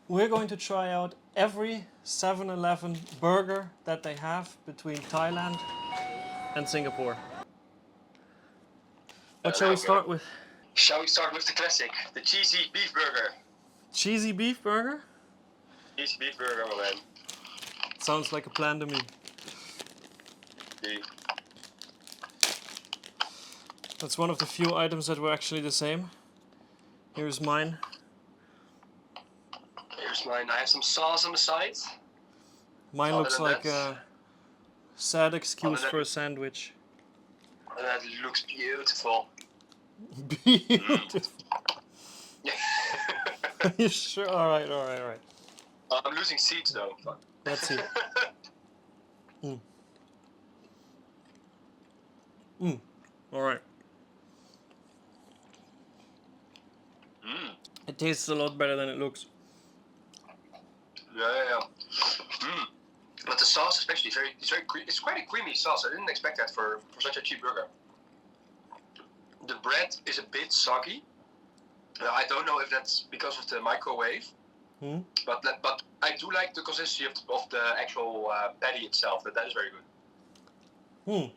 We're going to try out every 7-Eleven burger that they have between Thailand and Singapore. What shall we start with? Shall we start with the classic, the cheesy beef burger? Cheesy beef burger? Cheesy beef burger, my man. Sounds like a plan to me. Beef. That's one of the few items that were actually the same. Here's mine. Here's mine. I have some sauce on the side. Mine Other looks than like that- a sad excuse Other than- for a sandwich. And that looks beautiful. Beautiful. Are you sure? Alright. I'm losing seats though. Fuck. Let's see. Alright. It tastes a lot better than it looks. Yeah. But the sauce, especially, it's quite a creamy sauce. I didn't expect that for such a cheap burger. The bread is a bit soggy. I don't know if that's because of the microwave, but I do like the consistency of the actual patty itself. That is very good.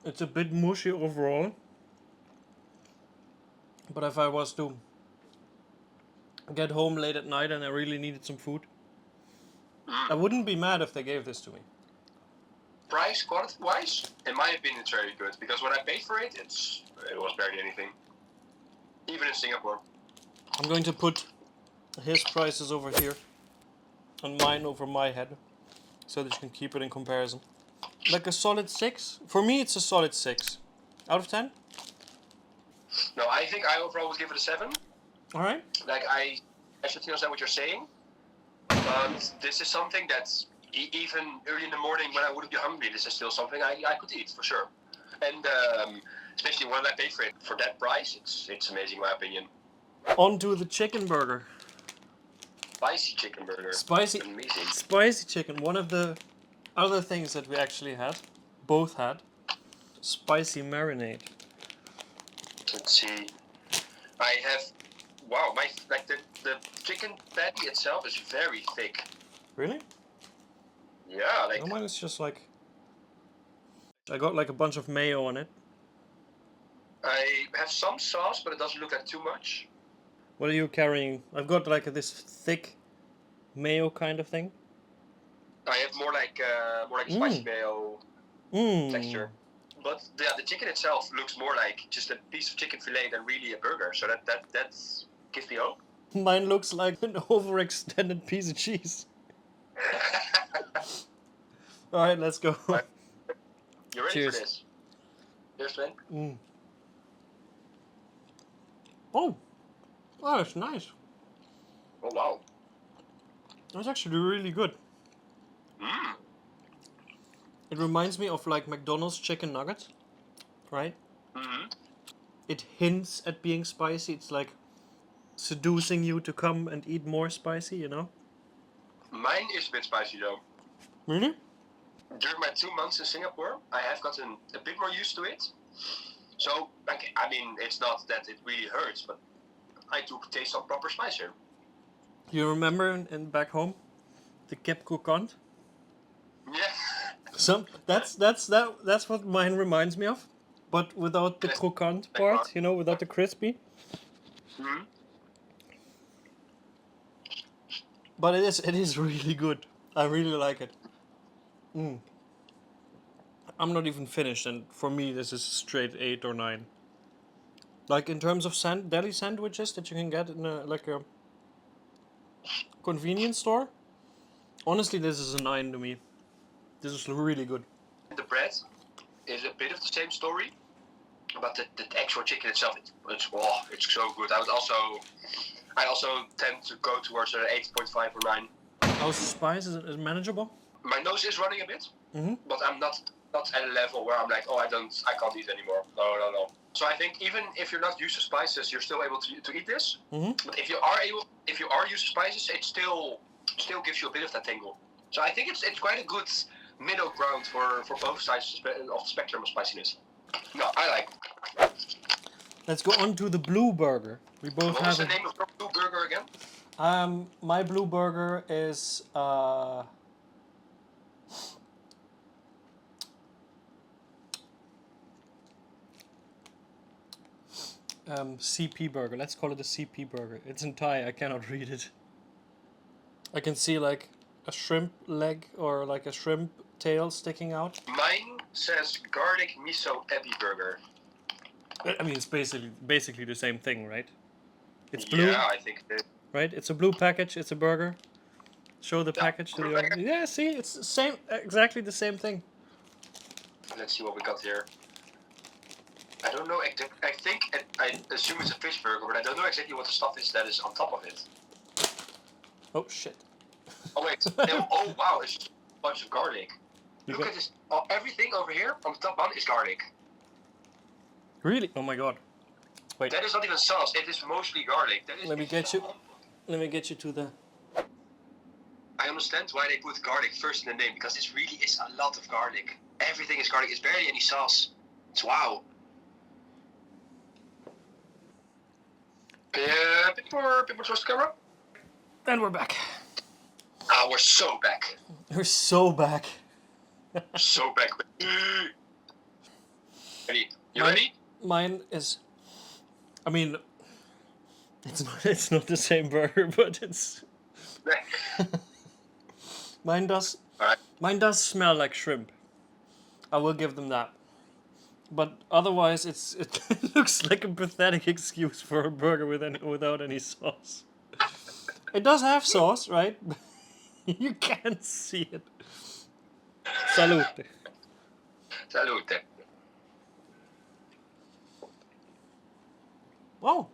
It's a bit mushy overall. But if I was to get home late at night and I really needed some food, I wouldn't be mad if they gave this to me. Price, quality-wise, in my opinion, it's very good. Because when I paid for it, it was barely anything. Even in Singapore. I'm going to put his prices over here and mine over my head so that you can keep it in comparison. Like a solid 6? For me, it's a solid 6. Out of 10? No, I think I overall would give it a 7. Alright. Like, I should understand what you're saying. But this is something that's, even early in the morning when I wouldn't be hungry, this is still something I could eat, for sure. And especially when I pay for it for that price, it's amazing in my opinion. On to the chicken burger. Spicy chicken burger. Spicy. Amazing. Spicy chicken. One of the other things that we actually had, both had, spicy marinade. Let's see. I have, wow, the chicken patty itself is very thick. Really? Yeah, like, Mine is just like, I got like a bunch of mayo on it. I have some sauce, but it doesn't look like too much. What are you carrying? I've got like this thick mayo kind of thing. I have more like spicy mayo texture. But the chicken itself looks more like just a piece of chicken fillet than really a burger. So that gives me hope. Mine looks like an overextended piece of cheese. Alright, let's go. You ready Cheers. for this? Cheers, Chen. Oh, that's nice. Oh, wow. That's actually really good. It reminds me of like McDonald's chicken nuggets, right? It hints at being spicy. It's like seducing you to come and eat more spicy, you know? Mine is a bit spicy though. Really? During my 2 months in Singapore, I have gotten a bit more used to it. So, like, I mean, it's not that it really hurts, but I do taste some proper spice here. You remember in back home, the kip croquant? Yeah. That's what mine reminds me of, but without the croquant part, you know, without the crispy. But it is really good. I really like it. I'm not even finished, and for me this is straight 8 or 9. Like in terms of deli sandwiches that you can get in a convenience store, honestly this is a 9 to me. This is really good. The bread is a bit of the same story, but the actual chicken itself, it's so good. I also tend to go towards an 8.5 or 9. How's the spice? Is it manageable? My nose is running a bit, but I'm not at a level where I'm like, oh, I can't eat anymore. No. So I think even if you're not used to spices, you're still able to eat this. But if you are used to spices, it still gives you a bit of that tingle. So I think it's quite a good middle ground for both sides of the spectrum of spiciness. No, I like. Let's go on to the blue burger. We both What have was the name of your blue burger again? My blue burger is CP burger. Let's call it a CP burger. It's in Thai. I cannot read it. I can see like a shrimp leg or like a shrimp tail sticking out. Mine says garlic miso ebi burger. I mean, it's basically the same thing, right? It's blue. Yeah, I think it is. Right? It's a blue package. It's a burger. Show the package to the audience. Yeah, see, it's the same, exactly the same thing. Let's see what we got here. I don't know. I assume it's a fish burger, but I don't know exactly what the stuff is that is on top of it. Oh shit! Oh wait! Oh wow! It's just a bunch of garlic. Look at this. Oh, everything over here on the top one is garlic. Really? Oh my god! Wait. That is not even sauce. It is mostly garlic. Let me get you to the. I understand why they put garlic first in the name, because this really is a lot of garlic. Everything is garlic. It's barely any sauce. It's wow. Bit more towards the camera. And we're back. Ah, we're so back. We're so back. So back. Ready? You ready? Mine is. I mean, it's not the same burger, but it's. Mine does. Alright. Mine does smell like shrimp. I will give them that. But otherwise, it looks like a pathetic excuse for a burger without any sauce. It does have sauce, right? You can't see it. Salute. Salute. Oh.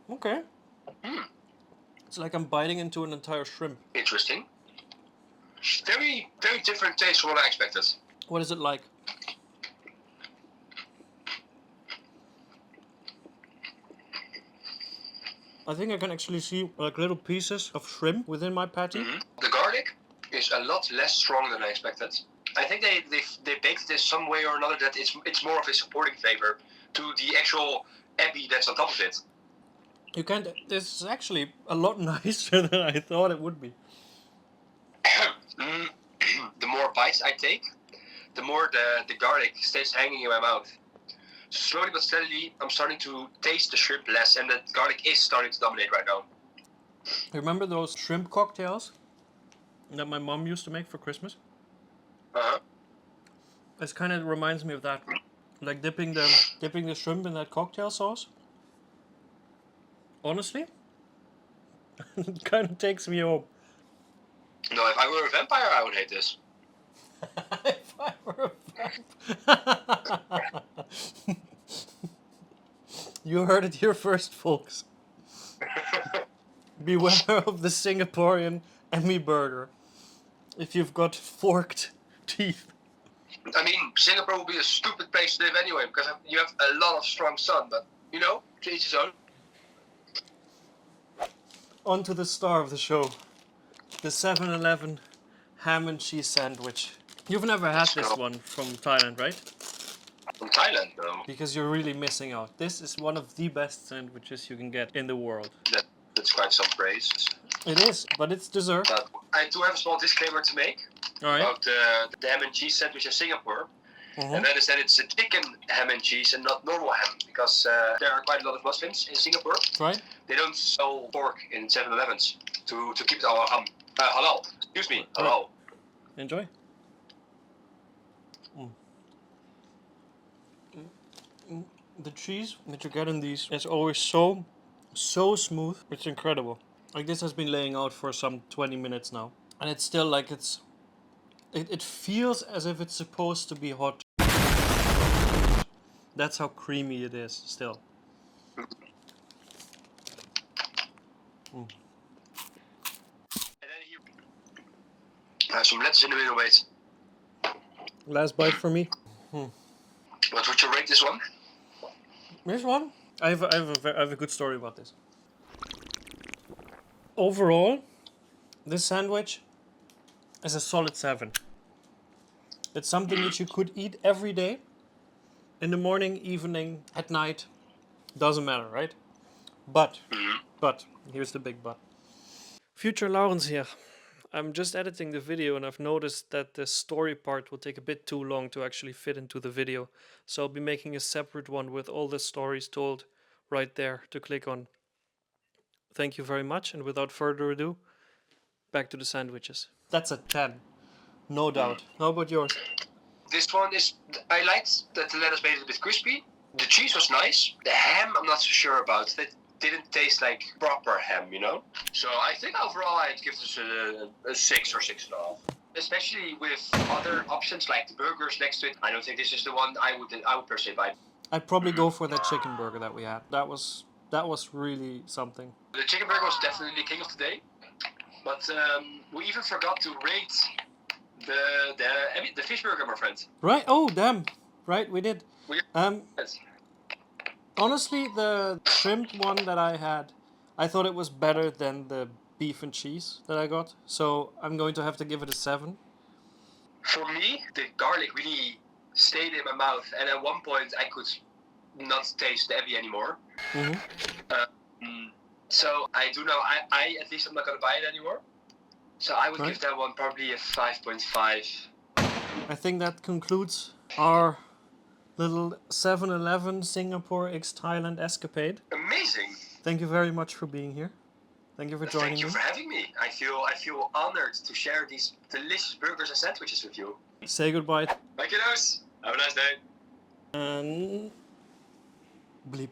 Okay. It's like I'm biting into an entire shrimp. Interesting. Very, very different taste from what I expected. What is it like? I think I can actually see like little pieces of shrimp within my patty. The garlic is a lot less strong than I expected. I think they baked this some way or another that it's more of a supporting flavor to the actual ebi that's on top of it. You can't. This is actually a lot nicer than I thought it would be. The more bites I take, the more the garlic stays hanging in my mouth. Slowly but steadily, I'm starting to taste the shrimp less, and the garlic is starting to dominate right now. Remember those shrimp cocktails that my mom used to make for Christmas? Uh-huh. It kind of reminds me of that, like dipping the shrimp in that cocktail sauce. Honestly, it kind of takes me home. No, if I were a vampire, I would hate this. If I were a vampire. You heard it here first, folks. Beware of the Singaporean Emmy burger if you've got forked teeth. I mean, Singapore will be a stupid place to live anyway, because you have a lot of strong sun, but, you know, to each his own. On to the star of the show. The 7-Eleven ham and cheese sandwich. You've never had this one from Thailand, right? From Thailand, no. Because you're really missing out. This is one of the best sandwiches you can get in the world. That's quite some praise. It is, but it's dessert. But I do have a small disclaimer to make about the ham and cheese sandwich in Singapore. And that is that it's a chicken ham and cheese and not normal ham, because there are quite a lot of Muslims in Singapore. Right. They don't sell pork in 7-Elevens to keep it halal. Excuse me, halal. Enjoy. The cheese that you get in these is always so smooth. It's incredible. Like this has been laying out for some 20 minutes now, and it's still like it feels as if it's supposed to be hot. That's how creamy it is still. And then here, some lettuce in the middle, wait. Last bite for me. What would you rate this one? This one? I have a good story about this. Overall, this sandwich is a solid 7. It's something that you could eat every day. In the morning, evening, at night. Doesn't matter, right? But Here's the big but. Future Laurens here. I'm just editing the video and I've noticed that the story part will take a bit too long to actually fit into the video. So I'll be making a separate one with all the stories told right there to click on. Thank you very much, and without further ado, back to the sandwiches. That's a 10. No doubt. How about yours? This one is... I liked that the lettuce made it a bit crispy. The cheese was nice. The ham, I'm not so sure about. It didn't taste like proper ham, you know? So I think overall I'd give this a 6 or 6.5. Especially with other options like the burgers next to it. I don't think this is the one I would personally buy. I'd probably go for that chicken burger that we had. That was really something. The chicken burger was definitely king of the day. But we even forgot to rate the fish burger, my friend. Right? Oh, damn. Right, we did. Honestly, the shrimp one that I had, I thought it was better than the beef and cheese that I got. So I'm going to have to give it a 7. For me, the garlic really stayed in my mouth, and at one point I could not taste the ebi anymore. So I do know, I at least I'm not going to buy it anymore. So I would give that one probably a 5.5. I think that concludes our little 7-Eleven Singapore x Thailand escapade. Amazing. Thank you very much for being here. Thank you for joining me. Thank you for having me. I feel honored to share these delicious burgers and sandwiches with you. Say goodbye. Bye, kiddos. Have a nice day. And bleep.